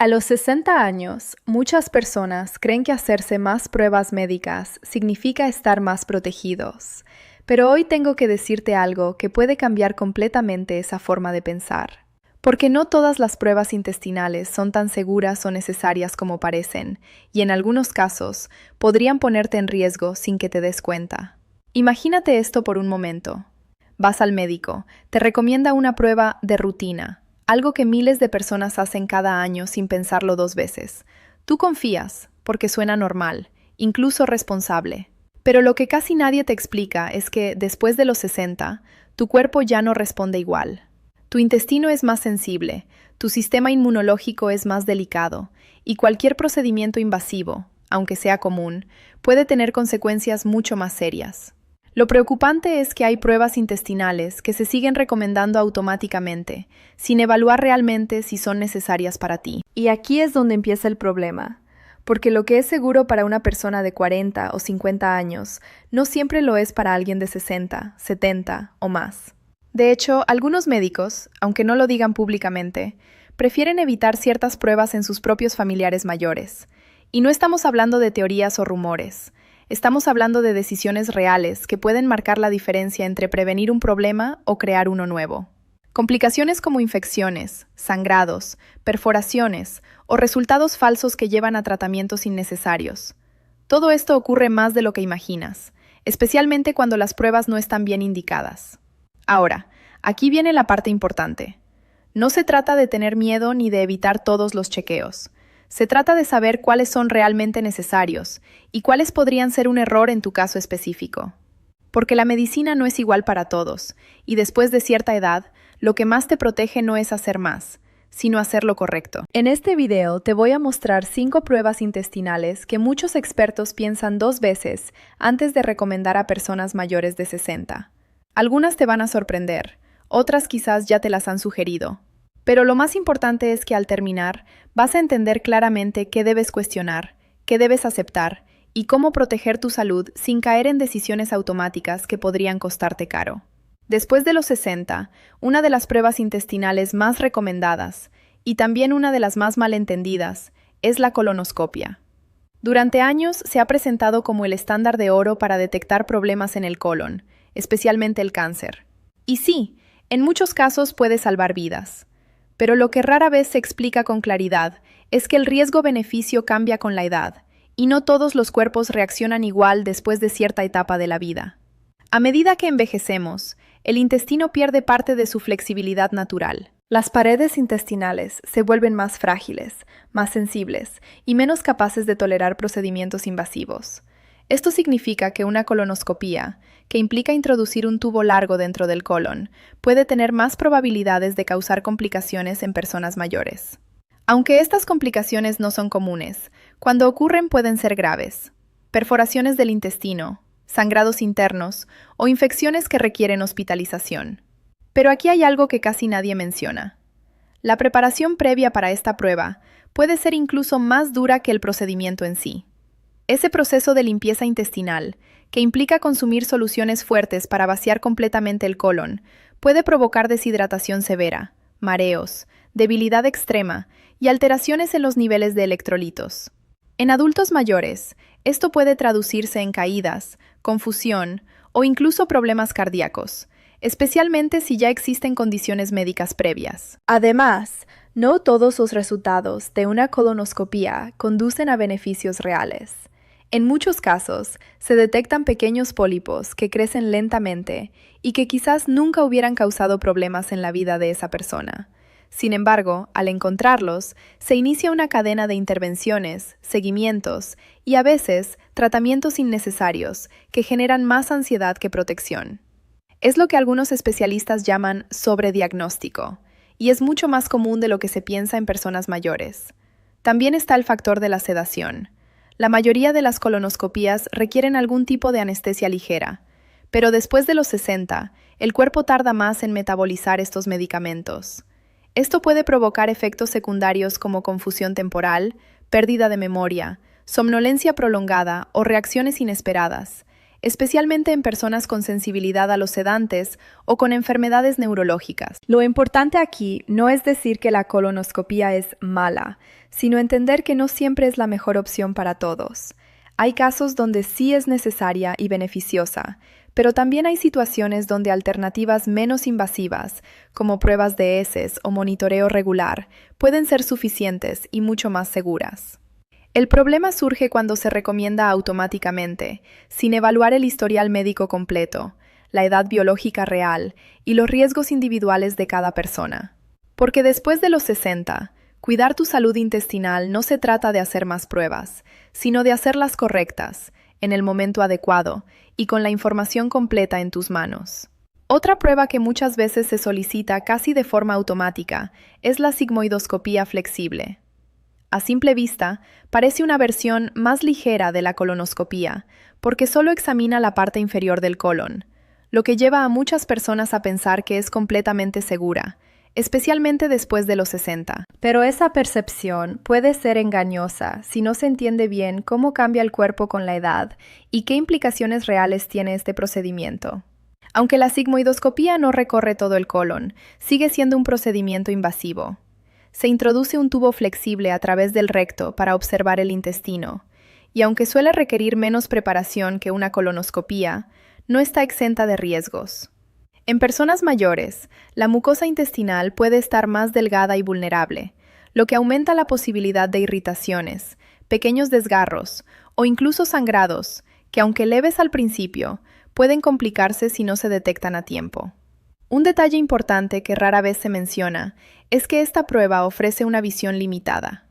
A los 60 años, muchas personas creen que hacerse más pruebas médicas significa estar más protegidos. Pero hoy tengo que decirte algo que puede cambiar completamente esa forma de pensar. Porque no todas las pruebas intestinales son tan seguras o necesarias como parecen, y en algunos casos podrían ponerte en riesgo sin que te des cuenta. Imagínate esto por un momento. Vas al médico, te recomienda una prueba de rutina, algo que miles de personas hacen cada año sin pensarlo dos veces. Tú confías, porque suena normal, incluso responsable. Pero lo que casi nadie te explica es que, después de los 60, tu cuerpo ya no responde igual. Tu intestino es más sensible, tu sistema inmunológico es más delicado, y cualquier procedimiento invasivo, aunque sea común, puede tener consecuencias mucho más serias. Lo preocupante es que hay pruebas intestinales que se siguen recomendando automáticamente, sin evaluar realmente si son necesarias para ti. Y aquí es donde empieza el problema, porque lo que es seguro para una persona de 40 o 50 años no siempre lo es para alguien de 60, 70 o más. De hecho, algunos médicos, aunque no lo digan públicamente, prefieren evitar ciertas pruebas en sus propios familiares mayores. Y no estamos hablando de teorías o rumores. Estamos hablando de decisiones reales que pueden marcar la diferencia entre prevenir un problema o crear uno nuevo. Complicaciones como infecciones, sangrados, perforaciones o resultados falsos que llevan a tratamientos innecesarios. Todo esto ocurre más de lo que imaginas, especialmente cuando las pruebas no están bien indicadas. Ahora, aquí viene la parte importante. No se trata de tener miedo ni de evitar todos los chequeos. Se trata de saber cuáles son realmente necesarios y cuáles podrían ser un error en tu caso específico. Porque la medicina no es igual para todos, y después de cierta edad, lo que más te protege no es hacer más, sino hacer lo correcto. En este video te voy a mostrar 5 pruebas intestinales que muchos expertos piensan 2 veces antes de recomendar a personas mayores de 60. Algunas te van a sorprender, otras quizás ya te las han sugerido. Pero lo más importante es que al terminar, vas a entender claramente qué debes cuestionar, qué debes aceptar y cómo proteger tu salud sin caer en decisiones automáticas que podrían costarte caro. Después de los 60, una de las pruebas intestinales más recomendadas, y también una de las más malentendidas, es la colonoscopia. Durante años se ha presentado como el estándar de oro para detectar problemas en el colon, especialmente el cáncer. Y sí, en muchos casos puede salvar vidas. Pero lo que rara vez se explica con claridad es que el riesgo-beneficio cambia con la edad, y no todos los cuerpos reaccionan igual después de cierta etapa de la vida. A medida que envejecemos, el intestino pierde parte de su flexibilidad natural. Las paredes intestinales se vuelven más frágiles, más sensibles y menos capaces de tolerar procedimientos invasivos. Esto significa que una colonoscopía, que implica introducir un tubo largo dentro del colon, puede tener más probabilidades de causar complicaciones en personas mayores. Aunque estas complicaciones no son comunes, cuando ocurren pueden ser graves. Perforaciones del intestino, sangrados internos o infecciones que requieren hospitalización. Pero aquí hay algo que casi nadie menciona. La preparación previa para esta prueba puede ser incluso más dura que el procedimiento en sí. Ese proceso de limpieza intestinal, que implica consumir soluciones fuertes para vaciar completamente el colon, puede provocar deshidratación severa, mareos, debilidad extrema y alteraciones en los niveles de electrolitos. En adultos mayores, esto puede traducirse en caídas, confusión o incluso problemas cardíacos, especialmente si ya existen condiciones médicas previas. Además, no todos los resultados de una colonoscopía conducen a beneficios reales. En muchos casos, se detectan pequeños pólipos que crecen lentamente y que quizás nunca hubieran causado problemas en la vida de esa persona. Sin embargo, al encontrarlos, se inicia una cadena de intervenciones, seguimientos y a veces tratamientos innecesarios que generan más ansiedad que protección. Es lo que algunos especialistas llaman sobrediagnóstico, y es mucho más común de lo que se piensa en personas mayores. También está el factor de la sedación. La mayoría de las colonoscopías requieren algún tipo de anestesia ligera, pero después de los 60, el cuerpo tarda más en metabolizar estos medicamentos. Esto puede provocar efectos secundarios como confusión temporal, pérdida de memoria, somnolencia prolongada o reacciones inesperadas, especialmente en personas con sensibilidad a los sedantes o con enfermedades neurológicas. Lo importante aquí no es decir que la colonoscopia es mala, sino entender que no siempre es la mejor opción para todos. Hay casos donde sí es necesaria y beneficiosa, pero también hay situaciones donde alternativas menos invasivas, como pruebas de heces o monitoreo regular, pueden ser suficientes y mucho más seguras. El problema surge cuando se recomienda automáticamente, sin evaluar el historial médico completo, la edad biológica real y los riesgos individuales de cada persona. Porque después de los 60, cuidar tu salud intestinal no se trata de hacer más pruebas, sino de hacerlas correctas, en el momento adecuado y con la información completa en tus manos. Otra prueba que muchas veces se solicita casi de forma automática es la sigmoidoscopía flexible. A simple vista, parece una versión más ligera de la colonoscopía, porque solo examina la parte inferior del colon, lo que lleva a muchas personas a pensar que es completamente segura, especialmente después de los 60. Pero esa percepción puede ser engañosa si no se entiende bien cómo cambia el cuerpo con la edad y qué implicaciones reales tiene este procedimiento. Aunque la sigmoidoscopía no recorre todo el colon, sigue siendo un procedimiento invasivo. Se introduce un tubo flexible a través del recto para observar el intestino, y aunque suele requerir menos preparación que una colonoscopía, no está exenta de riesgos. En personas mayores, la mucosa intestinal puede estar más delgada y vulnerable, lo que aumenta la posibilidad de irritaciones, pequeños desgarros o incluso sangrados, que aunque leves al principio, pueden complicarse si no se detectan a tiempo. Un detalle importante que rara vez se menciona es que esta prueba ofrece una visión limitada.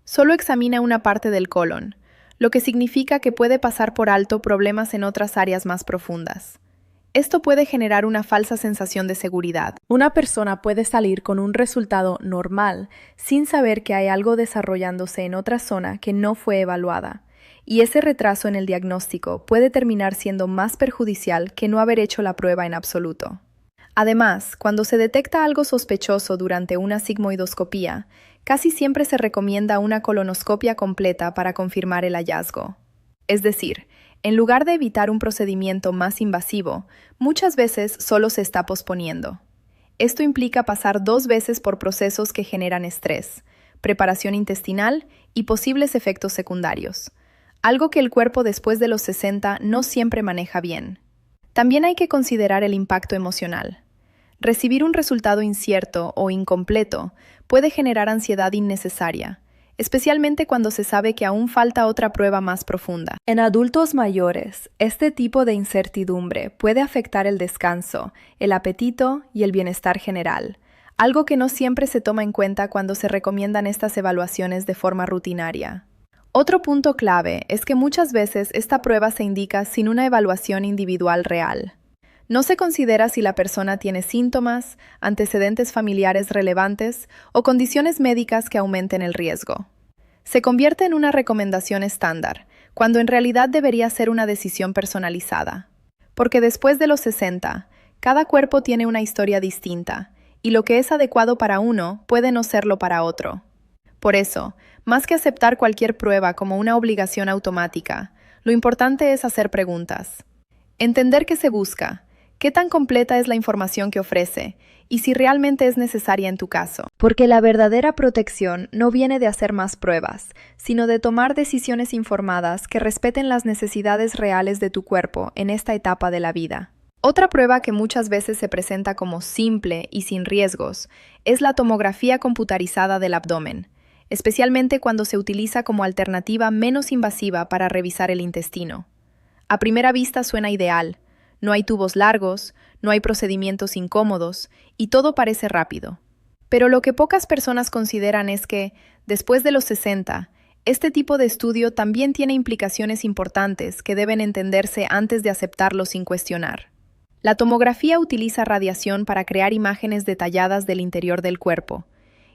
Solo examina una parte del colon, lo que significa que puede pasar por alto problemas en otras áreas más profundas. Esto puede generar una falsa sensación de seguridad. Una persona puede salir con un resultado normal sin saber que hay algo desarrollándose en otra zona que no fue evaluada, y ese retraso en el diagnóstico puede terminar siendo más perjudicial que no haber hecho la prueba en absoluto. Además, cuando se detecta algo sospechoso durante una sigmoidoscopía, casi siempre se recomienda una colonoscopia completa para confirmar el hallazgo. Es decir, en lugar de evitar un procedimiento más invasivo, muchas veces solo se está posponiendo. Esto implica pasar 2 veces por procesos que generan estrés, preparación intestinal y posibles efectos secundarios, algo que el cuerpo después de los 60 no siempre maneja bien. También hay que considerar el impacto emocional. Recibir un resultado incierto o incompleto puede generar ansiedad innecesaria, especialmente cuando se sabe que aún falta otra prueba más profunda. En adultos mayores, este tipo de incertidumbre puede afectar el descanso, el apetito y el bienestar general, algo que no siempre se toma en cuenta cuando se recomiendan estas evaluaciones de forma rutinaria. Otro punto clave es que muchas veces esta prueba se indica sin una evaluación individual real. No se considera si la persona tiene síntomas, antecedentes familiares relevantes o condiciones médicas que aumenten el riesgo. Se convierte en una recomendación estándar, cuando en realidad debería ser una decisión personalizada. Porque después de los 60, cada cuerpo tiene una historia distinta, y lo que es adecuado para uno puede no serlo para otro. Por eso, más que aceptar cualquier prueba como una obligación automática, lo importante es hacer preguntas. Entender qué se busca, qué tan completa es la información que ofrece y si realmente es necesaria en tu caso. Porque la verdadera protección no viene de hacer más pruebas, sino de tomar decisiones informadas que respeten las necesidades reales de tu cuerpo en esta etapa de la vida. Otra prueba que muchas veces se presenta como simple y sin riesgos es la tomografía computarizada del abdomen, especialmente cuando se utiliza como alternativa menos invasiva para revisar el intestino. A primera vista suena ideal. No hay tubos largos, no hay procedimientos incómodos y todo parece rápido. Pero lo que pocas personas consideran es que, después de los 60, este tipo de estudio también tiene implicaciones importantes que deben entenderse antes de aceptarlo sin cuestionar. La tomografía utiliza radiación para crear imágenes detalladas del interior del cuerpo,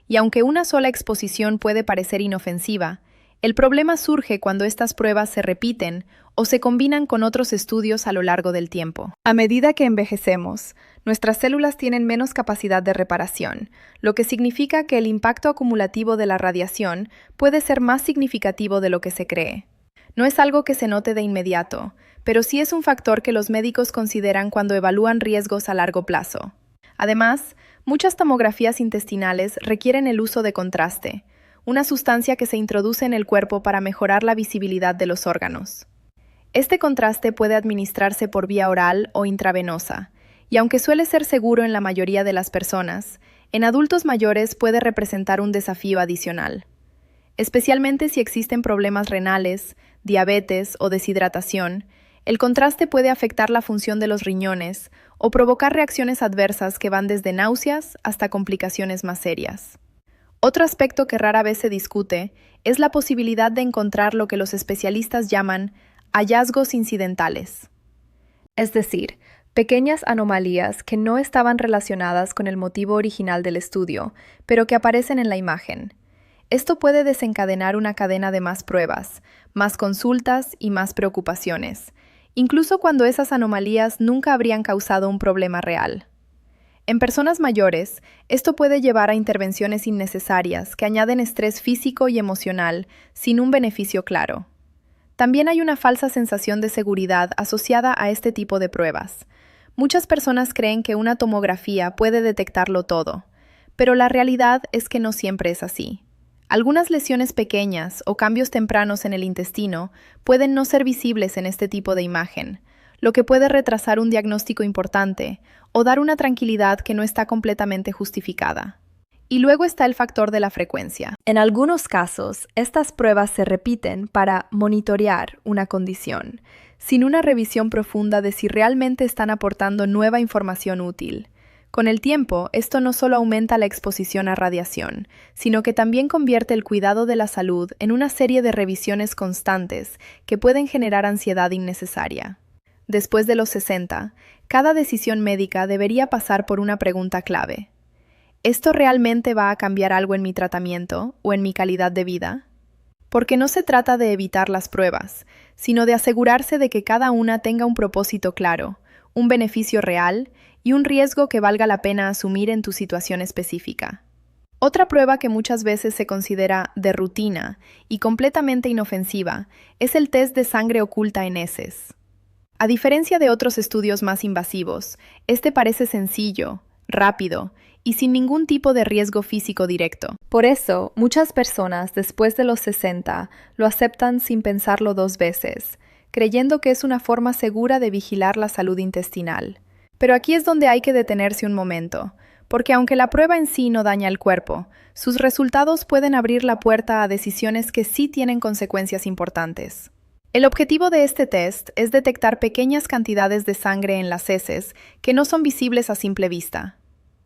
y aunque una sola exposición puede parecer inofensiva, el problema surge cuando estas pruebas se repiten o se combinan con otros estudios a lo largo del tiempo. A medida que envejecemos, nuestras células tienen menos capacidad de reparación, lo que significa que el impacto acumulativo de la radiación puede ser más significativo de lo que se cree. No es algo que se note de inmediato, pero sí es un factor que los médicos consideran cuando evalúan riesgos a largo plazo. Además, muchas tomografías intestinales requieren el uso de contraste, una sustancia que se introduce en el cuerpo para mejorar la visibilidad de los órganos. Este contraste puede administrarse por vía oral o intravenosa, y aunque suele ser seguro en la mayoría de las personas, en adultos mayores puede representar un desafío adicional, especialmente si existen problemas renales, diabetes o deshidratación. El contraste puede afectar la función de los riñones o provocar reacciones adversas que van desde náuseas hasta complicaciones más serias. Otro aspecto que rara vez se discute es la posibilidad de encontrar lo que los especialistas llaman hallazgos incidentales, es decir, pequeñas anomalías que no estaban relacionadas con el motivo original del estudio, pero que aparecen en la imagen. Esto puede desencadenar una cadena de más pruebas, más consultas y más preocupaciones, incluso cuando esas anomalías nunca habrían causado un problema real. En personas mayores, esto puede llevar a intervenciones innecesarias que añaden estrés físico y emocional sin un beneficio claro. También hay una falsa sensación de seguridad asociada a este tipo de pruebas. Muchas personas creen que una tomografía puede detectarlo todo, pero la realidad es que no siempre es así. Algunas lesiones pequeñas o cambios tempranos en el intestino pueden no ser visibles en este tipo de imagen, lo que puede retrasar un diagnóstico importante o dar una tranquilidad que no está completamente justificada. Y luego está el factor de la frecuencia. En algunos casos, estas pruebas se repiten para monitorear una condición, sin una revisión profunda de si realmente están aportando nueva información útil. Con el tiempo, esto no solo aumenta la exposición a radiación, sino que también convierte el cuidado de la salud en una serie de revisiones constantes que pueden generar ansiedad innecesaria. Después de los 60, cada decisión médica debería pasar por una pregunta clave. ¿Esto realmente va a cambiar algo en mi tratamiento o en mi calidad de vida? Porque no se trata de evitar las pruebas, sino de asegurarse de que cada una tenga un propósito claro, un beneficio real y un riesgo que valga la pena asumir en tu situación específica. Otra prueba que muchas veces se considera de rutina y completamente inofensiva es el test de sangre oculta en heces. A diferencia de otros estudios más invasivos, este parece sencillo, rápido y sin ningún tipo de riesgo físico directo. Por eso, muchas personas después de los 60 lo aceptan sin pensarlo dos veces, creyendo que es una forma segura de vigilar la salud intestinal. Pero aquí es donde hay que detenerse un momento, porque aunque la prueba en sí no daña el cuerpo, sus resultados pueden abrir la puerta a decisiones que sí tienen consecuencias importantes. El objetivo de este test es detectar pequeñas cantidades de sangre en las heces que no son visibles a simple vista.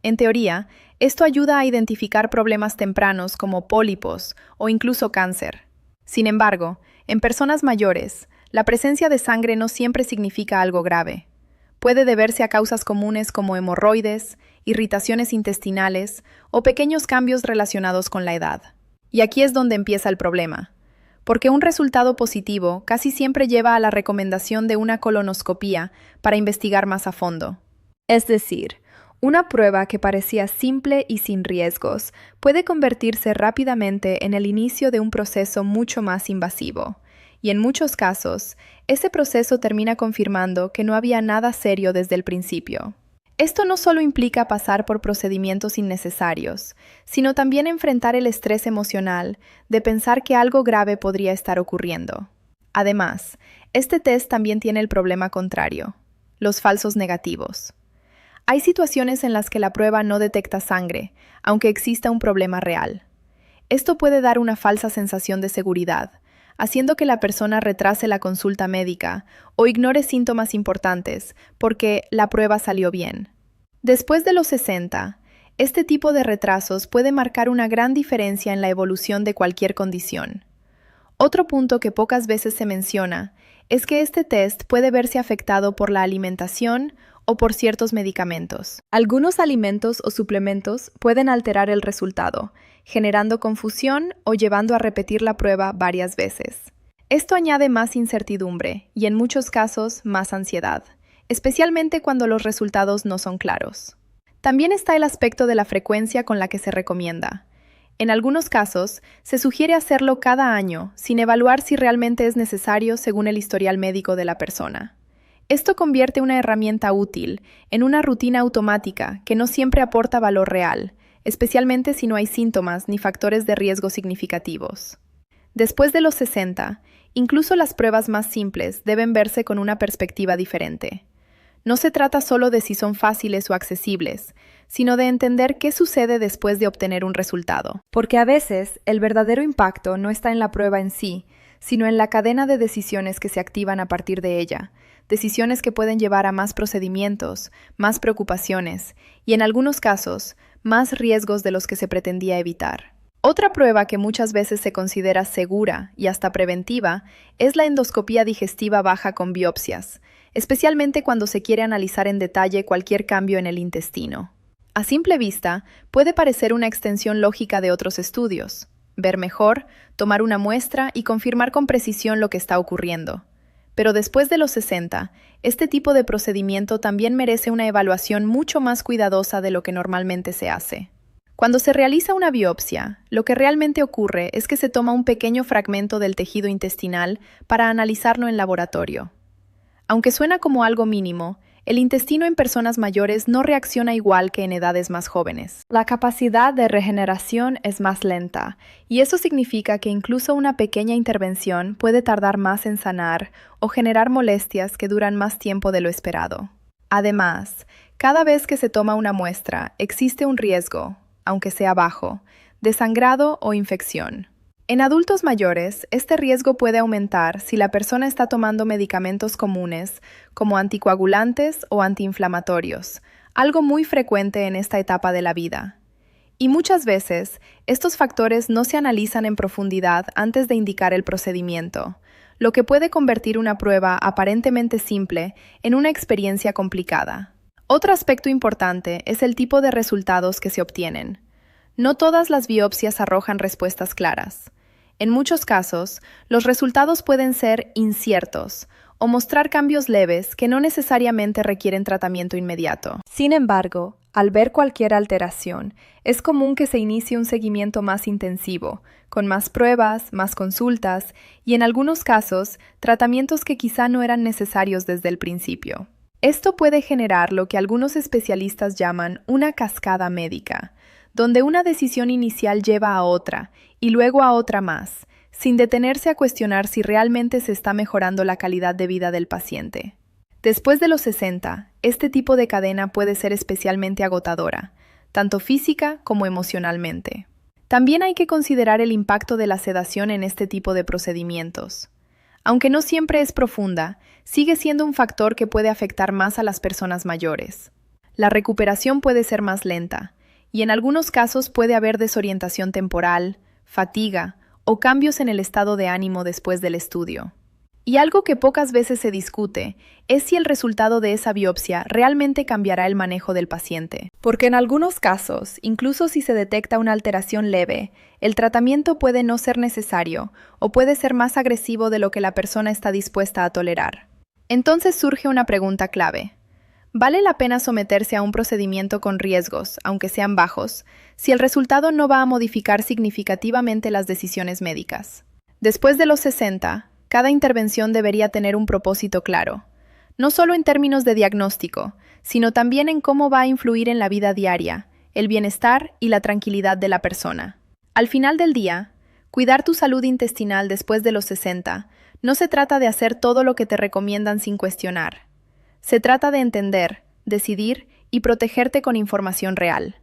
En teoría, esto ayuda a identificar problemas tempranos como pólipos o incluso cáncer. Sin embargo, en personas mayores, la presencia de sangre no siempre significa algo grave. Puede deberse a causas comunes como hemorroides, irritaciones intestinales o pequeños cambios relacionados con la edad. Y aquí es donde empieza el problema, porque un resultado positivo casi siempre lleva a la recomendación de una colonoscopía para investigar más a fondo. Es decir, una prueba que parecía simple y sin riesgos puede convertirse rápidamente en el inicio de un proceso mucho más invasivo. Y en muchos casos, ese proceso termina confirmando que no había nada serio desde el principio. Esto no solo implica pasar por procedimientos innecesarios, sino también enfrentar el estrés emocional de pensar que algo grave podría estar ocurriendo. Además, este test también tiene el problema contrario, los falsos negativos. Hay situaciones en las que la prueba no detecta sangre, aunque exista un problema real. Esto puede dar una falsa sensación de seguridad, haciendo que la persona retrase la consulta médica o ignore síntomas importantes porque la prueba salió bien. Después de los 60, este tipo de retrasos puede marcar una gran diferencia en la evolución de cualquier condición. Otro punto que pocas veces se menciona es que este test puede verse afectado por la alimentación o por ciertos medicamentos. Algunos alimentos o suplementos pueden alterar el resultado, generando confusión o llevando a repetir la prueba varias veces. Esto añade más incertidumbre y en muchos casos más ansiedad, especialmente cuando los resultados no son claros. También está el aspecto de la frecuencia con la que se recomienda. En algunos casos, se sugiere hacerlo cada año, sin evaluar si realmente es necesario según el historial médico de la persona. Esto convierte una herramienta útil en una rutina automática que no siempre aporta valor real, especialmente si no hay síntomas ni factores de riesgo significativos. Después de los 60, incluso las pruebas más simples deben verse con una perspectiva diferente. No se trata solo de si son fáciles o accesibles, sino de entender qué sucede después de obtener un resultado. Porque a veces el verdadero impacto no está en la prueba en sí, sino en la cadena de decisiones que se activan a partir de ella, decisiones que pueden llevar a más procedimientos, más preocupaciones y, en algunos casos, más riesgos de los que se pretendía evitar. Otra prueba que muchas veces se considera segura y hasta preventiva es la endoscopía digestiva baja con biopsias, especialmente cuando se quiere analizar en detalle cualquier cambio en el intestino. A simple vista, puede parecer una extensión lógica de otros estudios: ver mejor, tomar una muestra y confirmar con precisión lo que está ocurriendo. Pero después de los 60, este tipo de procedimiento también merece una evaluación mucho más cuidadosa de lo que normalmente se hace. Cuando se realiza una biopsia, lo que realmente ocurre es que se toma un pequeño fragmento del tejido intestinal para analizarlo en laboratorio. Aunque suena como algo mínimo, el intestino en personas mayores no reacciona igual que en edades más jóvenes. La capacidad de regeneración es más lenta, y eso significa que incluso una pequeña intervención puede tardar más en sanar o generar molestias que duran más tiempo de lo esperado. Además, cada vez que se toma una muestra, existe un riesgo, aunque sea bajo, de sangrado o infección. En adultos mayores, este riesgo puede aumentar si la persona está tomando medicamentos comunes como anticoagulantes o antiinflamatorios, algo muy frecuente en esta etapa de la vida. Y muchas veces, estos factores no se analizan en profundidad antes de indicar el procedimiento, lo que puede convertir una prueba aparentemente simple en una experiencia complicada. Otro aspecto importante es el tipo de resultados que se obtienen. No todas las biopsias arrojan respuestas claras. En muchos casos, los resultados pueden ser inciertos o mostrar cambios leves que no necesariamente requieren tratamiento inmediato. Sin embargo, al ver cualquier alteración, es común que se inicie un seguimiento más intensivo, con más pruebas, más consultas y, en algunos casos, tratamientos que quizá no eran necesarios desde el principio. Esto puede generar lo que algunos especialistas llaman una cascada médica, donde una decisión inicial lleva a otra y luego a otra más, sin detenerse a cuestionar si realmente se está mejorando la calidad de vida del paciente. Después de los 60, este tipo de cadena puede ser especialmente agotadora, tanto física como emocionalmente. También hay que considerar el impacto de la sedación en este tipo de procedimientos. Aunque no siempre es profunda, sigue siendo un factor que puede afectar más a las personas mayores. La recuperación puede ser más lenta, y en algunos casos puede haber desorientación temporal, fatiga o cambios en el estado de ánimo después del estudio. Y algo que pocas veces se discute es si el resultado de esa biopsia realmente cambiará el manejo del paciente. Porque en algunos casos, incluso si se detecta una alteración leve, el tratamiento puede no ser necesario o puede ser más agresivo de lo que la persona está dispuesta a tolerar. Entonces surge una pregunta clave. ¿Vale la pena someterse a un procedimiento con riesgos, aunque sean bajos, si el resultado no va a modificar significativamente las decisiones médicas? Después de los 60, cada intervención debería tener un propósito claro, no solo en términos de diagnóstico, sino también en cómo va a influir en la vida diaria, el bienestar y la tranquilidad de la persona. Al final del día, cuidar tu salud intestinal después de los 60 no se trata de hacer todo lo que te recomiendan sin cuestionar. Se trata de entender, decidir y protegerte con información real.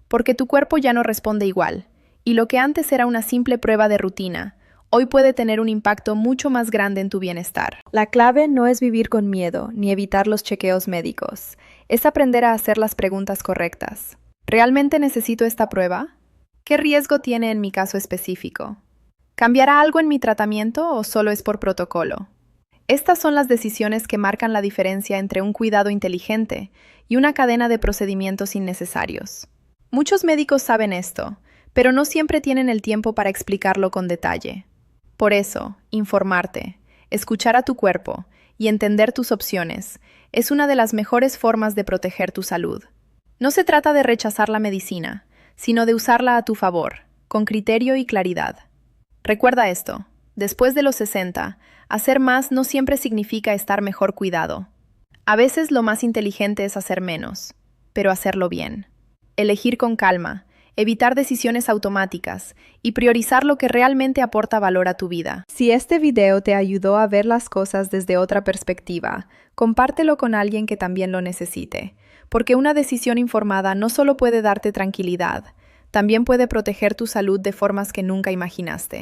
Porque tu cuerpo ya no responde igual, y lo que antes era una simple prueba de rutina, hoy puede tener un impacto mucho más grande en tu bienestar. La clave no es vivir con miedo ni evitar los chequeos médicos, es aprender a hacer las preguntas correctas. ¿Realmente necesito esta prueba? ¿Qué riesgo tiene en mi caso específico? ¿Cambiará algo en mi tratamiento o solo es por protocolo? Estas son las decisiones que marcan la diferencia entre un cuidado inteligente y una cadena de procedimientos innecesarios. Muchos médicos saben esto, pero no siempre tienen el tiempo para explicarlo con detalle. Por eso, informarte, escuchar a tu cuerpo y entender tus opciones es una de las mejores formas de proteger tu salud. No se trata de rechazar la medicina, sino de usarla a tu favor, con criterio y claridad. Recuerda esto, después de los 60, hacer más no siempre significa estar mejor cuidado. A veces lo más inteligente es hacer menos, pero hacerlo bien. Elegir con calma, evitar decisiones automáticas y priorizar lo que realmente aporta valor a tu vida. Si este video te ayudó a ver las cosas desde otra perspectiva, compártelo con alguien que también lo necesite, porque una decisión informada no solo puede darte tranquilidad, también puede proteger tu salud de formas que nunca imaginaste.